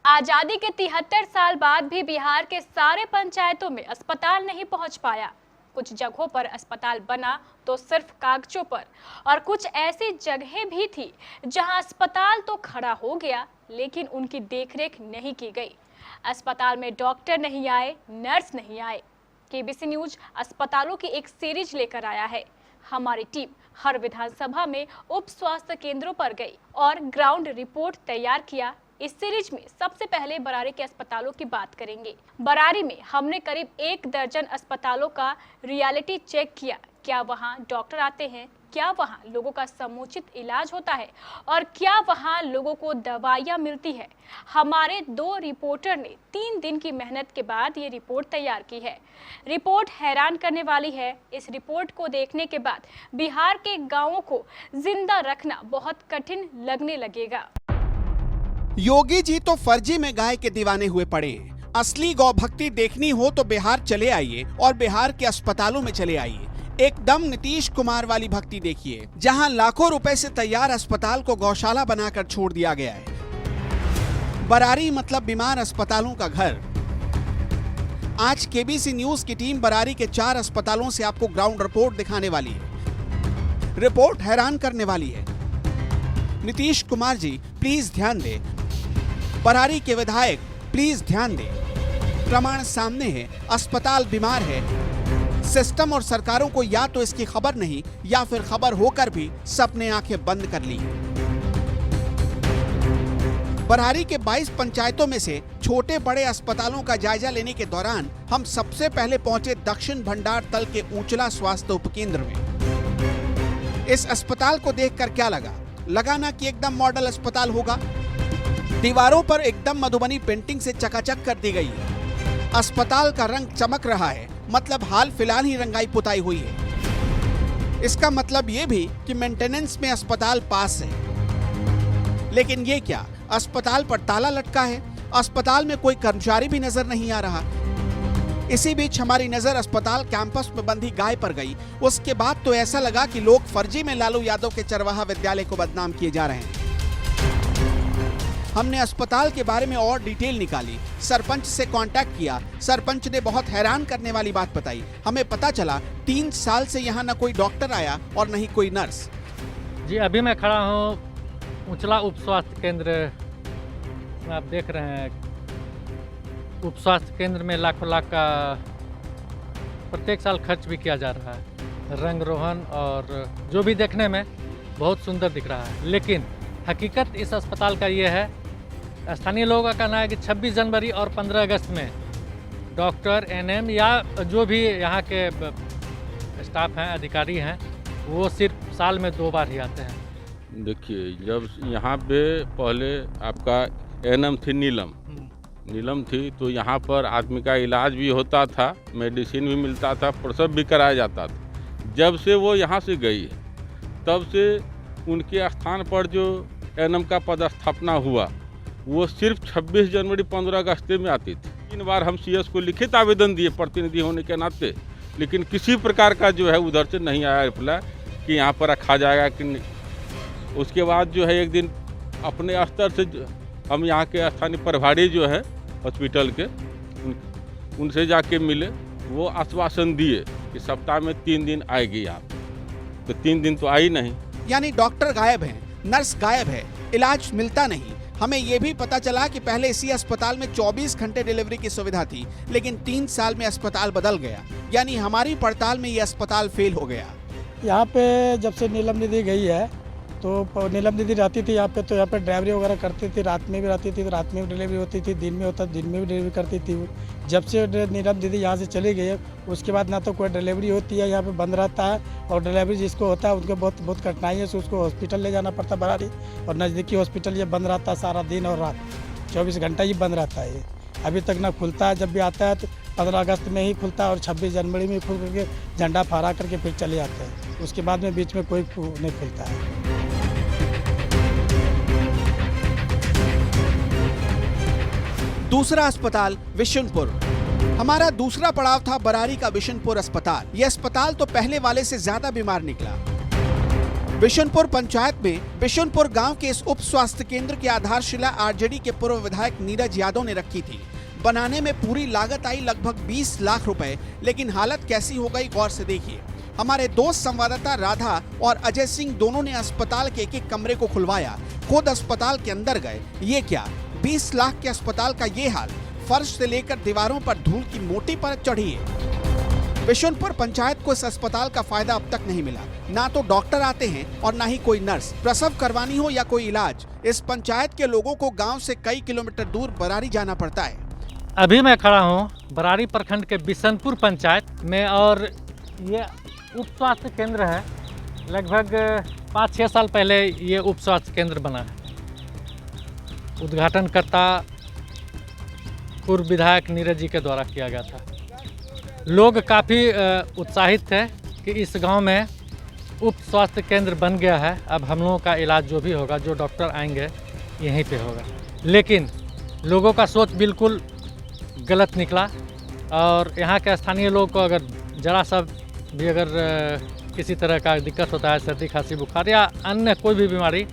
आजादी के 73 साल बाद भी बिहार के सारे पंचायतों में अस्पताल नहीं पहुंच पाया। कुछ जगहों पर अस्पताल बना तो सिर्फ कागजों पर, और कुछ ऐसी जगहें भी थी जहां अस्पताल तो खड़ा हो गया लेकिन उनकी देखरेख नहीं की गई। अस्पताल में डॉक्टर नहीं आए, नर्स नहीं आए। केबीसी न्यूज अस्पतालों की एक सीरीज लेकर आया है। हमारी टीम हर विधानसभा में उप स्वास्थ्य केंद्रों पर गई और ग्राउंड रिपोर्ट तैयार किया। इस सीरीज में सबसे पहले बरारी के अस्पतालों की बात करेंगे। बरारी में हमने करीब 1 दर्जन अस्पतालों का रियलिटी चेक किया। क्या वहां डॉक्टर आते हैं, क्या वहां लोगों का समुचित इलाज होता है और क्या वहां लोगों को दवाइयां मिलती है। हमारे 2 रिपोर्टर ने 3 दिन की मेहनत के बाद ये रिपोर्ट तैयार की है। रिपोर्ट हैरान करने वाली है। इस रिपोर्ट को देखने के बाद बिहार के गाँवों को जिंदा रखना बहुत कठिन लगने लगेगा। योगी जी तो फर्जी में गाय के दीवाने हुए पड़े हैं। असली गौ भक्ति देखनी हो तो बिहार चले आइए और बिहार के अस्पतालों में चले आइए। एकदम नीतीश कुमार वाली भक्ति देखिए, जहां लाखों रुपए से तैयार अस्पताल को गौशाला बनाकर छोड़ दिया गया है। बरारी मतलब बीमार अस्पतालों का घर। आज केबीसी न्यूज की टीम बरारी के 4 अस्पतालों से आपको ग्राउंड रिपोर्ट दिखाने वाली है। रिपोर्ट हैरान करने वाली है। नीतीश कुमार जी प्लीज ध्यान दें। बरारी के विधायक प्लीज ध्यान दें। प्रमाण सामने है, अस्पताल बीमार है। सिस्टम और सरकारों को या तो इसकी खबर नहीं या फिर खबर होकर भी सबने आंखें बंद कर ली। बरारी के 22 पंचायतों में से छोटे बड़े अस्पतालों का जायजा लेने के दौरान हम सबसे पहले पहुंचे दक्षिण भंडार तल के ऊंचला स्वास्थ्य उपकेंद्र में। इस अस्पताल को देखकर क्या लगा ना कि एकदम मॉडल अस्पताल होगा। दीवारों पर एकदम मधुबनी पेंटिंग से चकाचक कर दी गई है। अस्पताल का रंग चमक रहा है, मतलब हाल फिलहाल ही रंगाई पुताई हुई है। इसका मतलब ये भी कि मेंटेनेंस में अस्पताल पास है। लेकिन ये क्या, अस्पताल पर ताला लटका है। अस्पताल में कोई कर्मचारी भी नजर नहीं आ रहा। इसी बीच हमारी नजर अस्पताल कैंपस में बंधी गाय पर गई। उसके बाद तो ऐसा लगा कि लोग फर्जी में लालू यादव के चरवाहा विद्यालय को बदनाम किए जा रहे हैं। हमने अस्पताल के बारे में और डिटेल निकाली, सरपंच से कांटेक्ट किया। सरपंच ने बहुत हैरान करने वाली बात बताई। हमें पता चला 3 साल से यहाँ न कोई डॉक्टर आया और न ही कोई नर्स। जी, अभी मैं खड़ा हूँ ऊंचला उप स्वास्थ्य केंद्र में। आप देख रहे हैं उप स्वास्थ्य केंद्र में लाखों लाख का प्रत्येक साल खर्च भी किया जा रहा है। रंग रोहन और जो भी देखने में बहुत सुंदर दिख रहा है, लेकिन हकीकत इस अस्पताल का ये है, स्थानीय लोगों का कहना है कि 26 जनवरी और 15 अगस्त में डॉक्टर, एनएम या जो भी यहाँ के स्टाफ हैं, अधिकारी हैं, वो सिर्फ साल में 2 बार ही आते हैं। देखिए, जब यहाँ पे पहले आपका एनएम थी नीलम थी, तो यहाँ पर आदमी का इलाज भी होता था, मेडिसिन भी मिलता था, प्रसव भी कराया जाता था। जब से वो यहाँ से गई है, तब से उनके स्थान पर जो एनएम का पदस्थापना हुआ, वो सिर्फ 26 जनवरी 15 अगस्त में आती थी। 3 बार हम सीएस को लिखित आवेदन दिए प्रतिनिधि होने के नाते, लेकिन किसी प्रकार का जो है उधर से नहीं आया रिप्लाई कि यहाँ पर रखा जाएगा कि नहीं। उसके बाद जो है एक दिन अपने स्तर से हम यहाँ के स्थानीय प्रभारी जो है हॉस्पिटल के, उनसे जाके मिले। वो आश्वासन दिए कि सप्ताह में 3 दिन आएगी यहाँ, तो 3 दिन तो आई नहीं। यानी डॉक्टर गायब हैं, नर्स गायब है, इलाज मिलता नहीं। हमें यह भी पता चला कि पहले इसी अस्पताल में 24 घंटे डिलीवरी की सुविधा थी, लेकिन 3 साल में अस्पताल बदल गया। यानी हमारी पड़ताल में ये अस्पताल फेल हो गया। यहाँ पे जब से नीलम दीदी गई है, तो नीलम दीदी रहती थी यहाँ पे, तो यहाँ पे ड्राइवरी वगैरह करती थी। रात में भी रहती थी, तो रात में भी डिलीवरी होती थी, दिन में होता दिन में भी डिलीवरी करती थी। जब से नीलम दीदी यहाँ से चली गई है, उसके बाद ना तो कोई डिलीवरी होती है, यहाँ पे बंद रहता है, और डिलीवरी जिसको होता है उनको बहुत कठिनाई है, तो उसको हॉस्पिटल ले जाना पड़ता है बरारी। और नज़दीकी हॉस्पिटल ये बंद रहता है सारा दिन और रात, 24 घंटा ही बंद रहता है। अभी तक ना खुलता है। जब भी आता है तो 15 अगस्त में ही खुलता है और 26 जनवरी में खुल करके झंडा फहरा करके फिर चले जाते हैं। उसके बाद में बीच में कोई नहीं खुलता है। दूसरा अस्पताल विशुनपुर। हमारा दूसरा पड़ाव था बरारी का विशुनपुर अस्पताल। यह अस्पताल तो पहले वाले से ज्यादा बीमार निकला। बिशनपुर पंचायत में बिशनपुर गांव के इस उप स्वास्थ्य केंद्र की आधारशिला आरजेडी के पूर्व विधायक नीरज यादव ने रखी थी। बनाने में पूरी लागत आई लगभग 20 लाख रुपए, लेकिन हालत कैसी हो गई गौर से देखिए। हमारे दोस्त संवाददाता राधा और अजय सिंह दोनों ने अस्पताल के एक कमरे को खुलवाया, खुद अस्पताल के अंदर गए। ये क्या 20 लाख के अस्पताल का ये हाल, फर्श से लेकर दीवारों पर धूल की मोटी परत चढ़ी है। बिशनपुर पंचायत को इस अस्पताल का फायदा अब तक नहीं मिला, ना तो डॉक्टर आते हैं और ना ही कोई नर्स। प्रसव करवानी हो या कोई इलाज, इस पंचायत के लोगों को गांव से कई किलोमीटर दूर बरारी जाना पड़ता है। अभी मैं खड़ा हूँ बरारी प्रखंड के बिशनपुर पंचायत में और ये उप स्वास्थ्य केंद्र है। लगभग 5-6 साल पहले ये उप स्वास्थ्य केंद्र बना है। उद्घाटनकर्ता पूर्व विधायक नीरज जी के द्वारा किया गया था। लोग काफ़ी उत्साहित थे कि इस गांव में उप स्वास्थ्य केंद्र बन गया है, अब हम लोगों का इलाज जो भी होगा, जो डॉक्टर आएंगे यहीं पे होगा। लेकिन लोगों का सोच बिल्कुल गलत निकला और यहाँ के स्थानीय लोग को अगर ज़रा सा भी अगर किसी तरह का दिक्कत होता है, सर्दी खांसी बुखार या अन्य कोई भी बीमारी,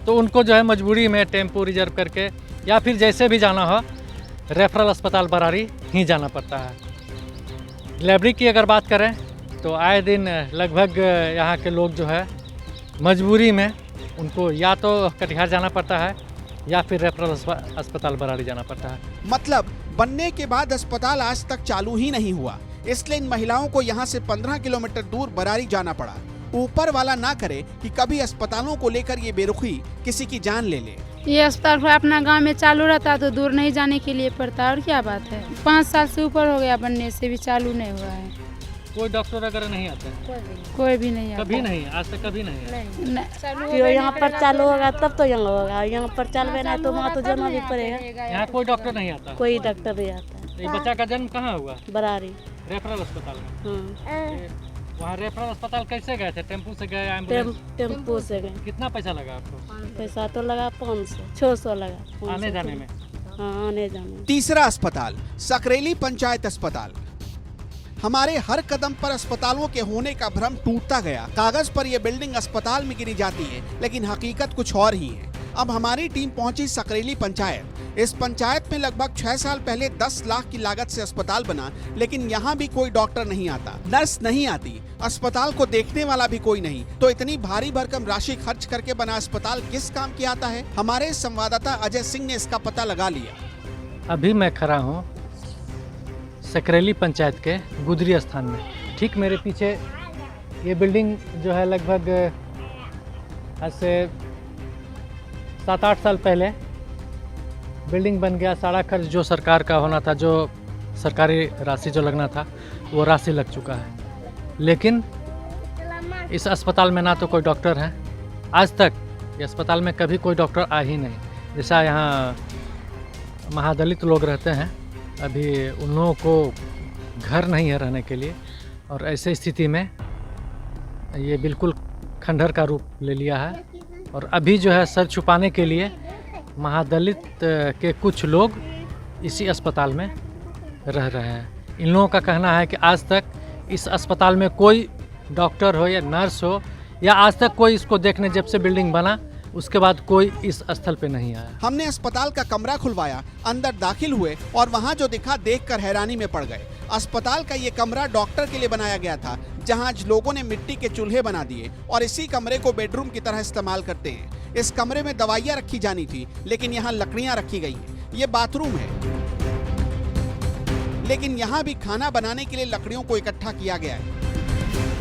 तो उनको जो है मजबूरी में टेम्पो रिजर्व करके या फिर जैसे भी जाना हो रेफरल अस्पताल बरारी ही जाना पड़ता है। डिलीवरी की अगर बात करें तो आए दिन लगभग यहाँ के लोग जो है मजबूरी में उनको या तो कटिहार जाना पड़ता है या फिर रेफरल अस्पताल बरारी जाना पड़ता है। मतलब बनने के बाद अस्पताल आज तक चालू ही नहीं हुआ, इसलिए इन महिलाओं को यहाँ से 15 किलोमीटर दूर बरारी जाना पड़ा। ऊपर वाला ना करे कि कभी अस्पतालों को लेकर ये बेरुखी किसी की जान ले ले। ये अस्पताल अपना गांव में चालू रहता तो दूर नहीं जाने के लिए पड़ता, और क्या बात है। 5 साल से ऊपर हो गया, बनने से भी चालू नहीं हुआ है। कोई डॉक्टर वगैरह नहीं आता? कोई भी नहीं आता। कभी नहीं, आज तक कभी नहीं है। जो यहाँ पर चालू होगा तब तो यहाँ होगा, यहाँ पर चालू नहीं तो वहाँ तो जाना भी पड़ेगा। यहाँ कोई डॉक्टर नहीं आता? कोई डॉक्टर नहीं आता। ये बच्चा का जन्म कहाँ हुआ? बरारी रेफरल अस्पताल में। हाँ। वहाँ रेफरल अस्पताल कैसे गए थे? टेम्पू से गए? टेम्पो से गए। कितना पैसा लगा आपको? पैसा तो लगा 500-600 लगा आने जाने में। हाँ, आने जाने। तीसरा अस्पताल सकरेली पंचायत अस्पताल। हमारे हर कदम पर अस्पतालों के होने का भ्रम टूटता गया। कागज पर यह बिल्डिंग अस्पताल में गिनी जाती है, लेकिन हकीकत कुछ और ही है। अब हमारी टीम पहुंची सकरेली पंचायत। इस पंचायत में लगभग 6 साल पहले 10 लाख की लागत से अस्पताल बना, लेकिन यहाँ भी कोई डॉक्टर नहीं आता, नर्स नहीं आती, अस्पताल को देखने वाला भी कोई नहीं। तो इतनी भारी भरकम राशि खर्च करके बना अस्पताल किस काम की आता है? हमारे संवाददाता अजय सिंह ने इसका पता लगा लिया। अभी मैं खड़ा हूँ सकरेली पंचायत के गुदरी स्थान में। ठीक मेरे पीछे ये बिल्डिंग जो है लगभग आज से 7-8 साल पहले बिल्डिंग बन गया। सारा खर्च जो सरकार का होना था, जो सरकारी राशि जो लगना था, वो राशि लग चुका है। लेकिन इस अस्पताल में ना तो कोई डॉक्टर है, आज तक इस अस्पताल में कभी कोई डॉक्टर आ ही नहीं। जैसा यहाँ महादलित लोग रहते हैं, अभी उन लोगों को घर नहीं है रहने के लिए, और ऐसे स्थिति में ये बिल्कुल खंडहर का रूप ले लिया है। और अभी जो है सर छुपाने के लिए महादलित के कुछ लोग इसी अस्पताल में रह रहे हैं। इन लोगों का कहना है कि आज तक इस अस्पताल में कोई डॉक्टर हो या नर्स हो, या आज तक कोई इसको देखने जब से बिल्डिंग बना उसके बाद कोई इस स्थल पे नहीं आया। हमने अस्पताल का कमरा खुलवाया, अंदर दाखिल हुए और वहाँ जो दिखा देखकर हैरानी में पड़ गए। अस्पताल का ये कमरा डॉक्टर के लिए बनाया गया था, जहाँ लोगों ने मिट्टी के चूल्हे बना दिए और इसी कमरे को बेडरूम की तरह इस्तेमाल करते हैं। इस कमरे में दवाइयाँ रखी जानी थी, लेकिन यहाँ लकड़ियाँ रखी गई हैं। ये बाथरूम है, लेकिन यहाँ भी खाना बनाने के लिए लकड़ियों को इकट्ठा किया गया है।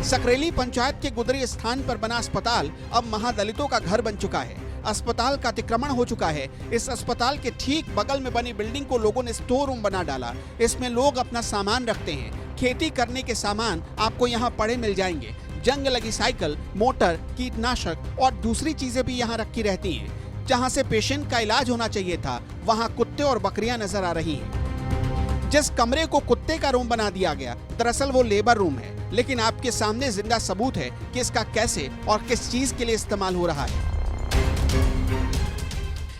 सकरेली पंचायत के गुदरी स्थान पर बना अस्पताल अब महादलितों का घर बन चुका है। अस्पताल का अतिक्रमण हो चुका है। इस अस्पताल के ठीक बगल में बनी बिल्डिंग को लोगों ने स्टोर रूम बना डाला। इसमें लोग अपना सामान रखते हैं। खेती करने के सामान आपको यहाँ पड़े मिल जाएंगे। जंग लगी साइकिल, मोटर, कीटनाशक और दूसरी चीजें भी यहाँ रखी रहती हैं। जहाँ से पेशेंट का इलाज होना चाहिए था, वहाँ कुत्ते और बकरियां नजर आ रही हैं। जिस कमरे को कुत्ते का रूम बना दिया गया, दरअसल वो लेबर रूम है, लेकिन आपके सामने जिंदा सबूत है कि इसका कैसे और किस चीज के लिए इस्तेमाल हो रहा है।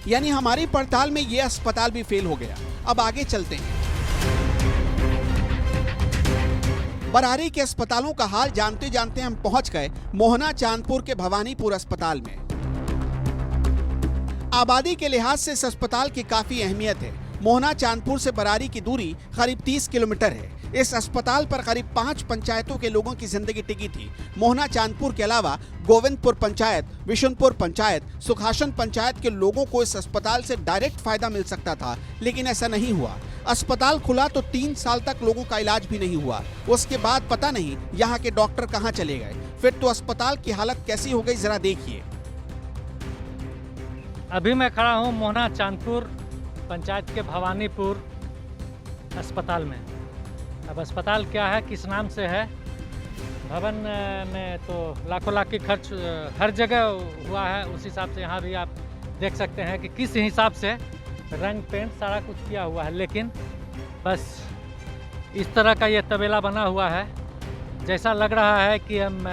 यानी हमारी पड़ताल में ये अस्पताल भी फेल हो गया। अब आगे चलते हैं। बरारी के अस्पतालों का हाल जानते जानते हम पहुंच गए मोहना चांदपुर के भवानीपुर अस्पताल में। आबादी के लिहाज से इस अस्पताल की काफी अहमियत है। मोहना चांदपुर से बरारी की दूरी करीब 30 किलोमीटर है। इस अस्पताल पर करीब 5 पंचायतों के लोगों की जिंदगी टिकी थी। मोहना चांदपुर के अलावा गोविंदपुर पंचायत, विशुनपुर पंचायत, सुखासन पंचायत के लोगों को इस अस्पताल से डायरेक्ट फायदा मिल सकता था, लेकिन ऐसा नहीं हुआ। अस्पताल खुला तो 3 साल तक लोगों का इलाज भी नहीं हुआ। उसके बाद पता नहीं यहाँ के डॉक्टर कहाँ चले गए। फिर तो अस्पताल की हालत कैसी हो गई, जरा देखिए। अभी मैं खड़ा हूँ मोहना चांदपुर पंचायत के भवानीपुर अस्पताल में। अब अस्पताल क्या है, किस नाम से है, भवन में तो लाखों लाख की खर्च हर जगह हुआ है। उस हिसाब से यहाँ भी आप देख सकते हैं कि किस हिसाब से रंग पेंट सारा कुछ किया हुआ है, लेकिन बस इस तरह का ये तबेला बना हुआ है। जैसा लग रहा है कि हम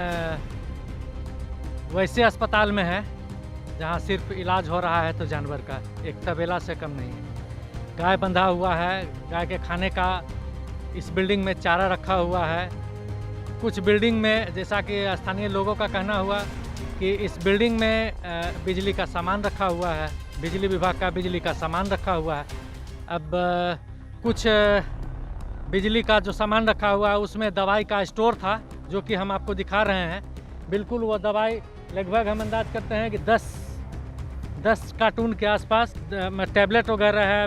वैसे अस्पताल में हैं जहाँ सिर्फ इलाज हो रहा है तो जानवर का, एक तबेला से कम नहीं है। गाय बंधा हुआ है, गाय के खाने का इस बिल्डिंग में चारा रखा हुआ है। कुछ बिल्डिंग में, जैसा कि स्थानीय लोगों का कहना हुआ कि इस बिल्डिंग में बिजली का सामान रखा हुआ है, बिजली विभाग का बिजली का सामान रखा हुआ है। अब कुछ बिजली का जो सामान रखा हुआ है उसमें दवाई का स्टोर था, जो कि हम आपको दिखा रहे हैं। बिल्कुल वो दवाई लगभग हम अंदाज करते हैं कि 10 कार्टून के आसपास टैबलेट वगैरह है,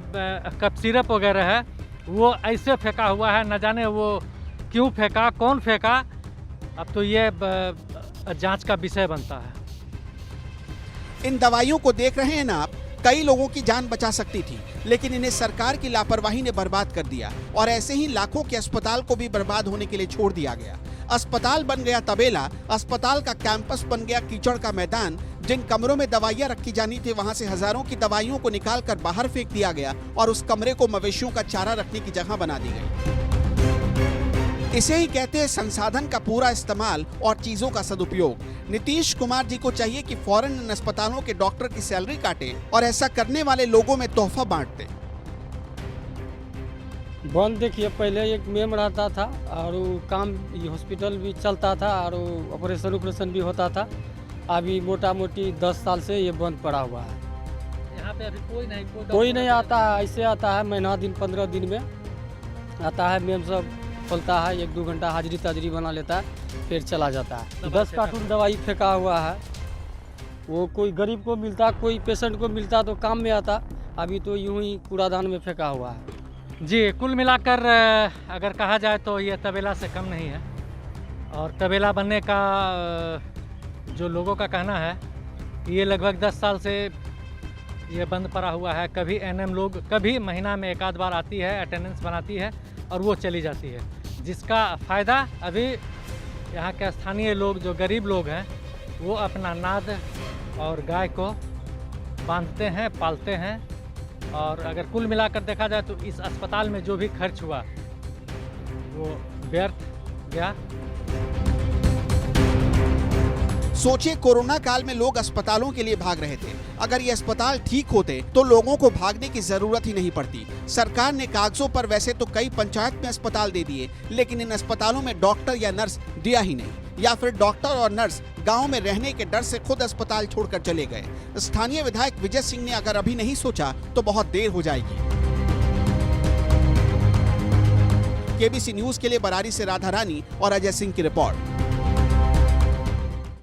कप सिरप वगैरह है, वो ऐसे फेंका हुआ है। न जाने वो क्यों फेंका, कौन फेंका, अब तो ये जांच का विषय बनता है। इन दवाइयों को देख रहे हैं ना आप, कई लोगों की जान बचा सकती थी, लेकिन इन्हें सरकार की लापरवाही ने बर्बाद कर दिया और ऐसे ही लाखों के अस्पताल को भी बर्बाद होने के लिए छोड़ दिया गया। अस्पताल बन गया तबेला, अस्पताल का कैंपस बन गया कीचड़ का मैदान। जिन कमरों में दवाइयां रखी जानी थी वहां से हजारों की दवाइयों को निकालकर बाहर फेंक दिया गया और उस कमरे को मवेशियों का चारा रखने की जगह बना दी गई। इसे ही कहते हैं संसाधन का पूरा इस्तेमाल और चीजों का सदुपयोग। नीतीश कुमार जी को चाहिए कि फौरन इन अस्पतालों के डॉक्टर की सैलरी काटे और ऐसा करने वाले लोगों में तोहफा बांट दे। बंद देखिए, पहले एक मेम रहता था और काम हॉस्पिटल भी चलता था और ऑपरेशन भी होता था। अभी मोटा मोटी 10 साल से ये बंद पड़ा हुआ है। यहाँ पे अभी कोई नहीं आता है, ऐसे आता है महीना दिन 15 दिन में आता है। मेम सब खोलता है, 1-2 घंटा हाजिरी ताजरी बना लेता है, फिर चला जाता है। 10 कार्टून दवाई फेंका हुआ है। वो कोई गरीब को मिलता, कोई पेशेंट को मिलता तो काम में आता। अभी तो यूं ही कूड़ादान में फेंका हुआ है। जी, कुल मिलाकर अगर कहा जाए तो ये तबेला से कम नहीं है। और तबेला बनने का जो लोगों का कहना है, ये लगभग 10 साल से ये बंद पड़ा हुआ है। कभी एनएम लोग, कभी महीना में 1 आध बार आती है, अटेंडेंस बनाती है और वो चली जाती है, जिसका फ़ायदा अभी यहाँ के स्थानीय लोग, जो गरीब लोग हैं, वो अपना नाद और गाय को बांधते हैं, पालते हैं। और अगर कुल मिलाकर देखा जाए तो इस अस्पताल में जो भी खर्च हुआ वो व्यर्थ गया। सोचिए, कोरोना काल में लोग अस्पतालों के लिए भाग रहे थे। अगर ये अस्पताल ठीक होते तो लोगों को भागने की जरूरत ही नहीं पड़ती। सरकार ने कागजों पर वैसे तो कई पंचायत में अस्पताल दे दिए, लेकिन इन अस्पतालों में डॉक्टर या नर्स दिया ही नहीं, या फिर डॉक्टर और नर्स गांव में रहने के डर से खुद अस्पताल छोड़कर चले गए। स्थानीय विधायक विजय सिंह ने अगर अभी नहीं सोचा तो बहुत देर हो जाएगी। केबीसी न्यूज के लिए बरारी से राधा रानी और अजय सिंह की रिपोर्ट।